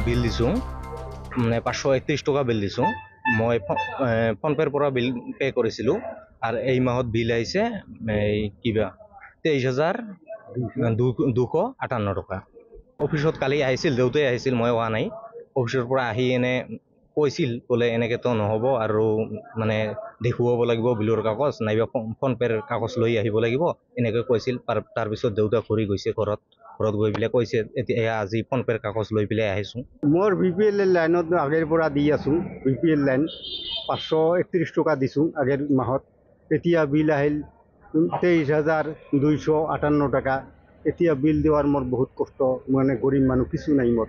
বিল দিছোঁ, মানে 531 টকা বিল দিছোঁ। মই ফোনপে'ৰ পৰা বিল পে' কৰিছিলোঁ আৰু এই মাহত বিল আহিছে এই কিবা 23,258 টকা। অফিচত কালি আহিছিল, দেউতাই আহিছিল, মই অহা নাই। অফিচৰ পৰা আহি এনে কৈছিল, বোলে এনেকৈতো নহ'ব আৰু মানে দেখুৱাব লাগিব বিলৰ কাগজ, নাইবা ফোনপে'ৰ কাগজ লৈ আহিব লাগিব, এনেকৈ কৈছিল। তাৰপিছত দেউতা ঘূৰি গৈছে ঘৰত গৈ পেলাই কৈছে এতিয়া আজি ফোনপে'ৰ কাগজ লৈ পেলাই আহিছোঁ। মোৰ BPL লাইনত আগৰ পৰা দি আছোঁ, BPL লাইন 531 টকা দিছোঁ আগৰ মাহত। এতিয়া বিল আহিল 23,258 টকা। এতিয়া বিল দেওয়াৰ মোৰ বহুত কষ্ট, মানে গৰিব মানুষ কিছু নাই মোৰ।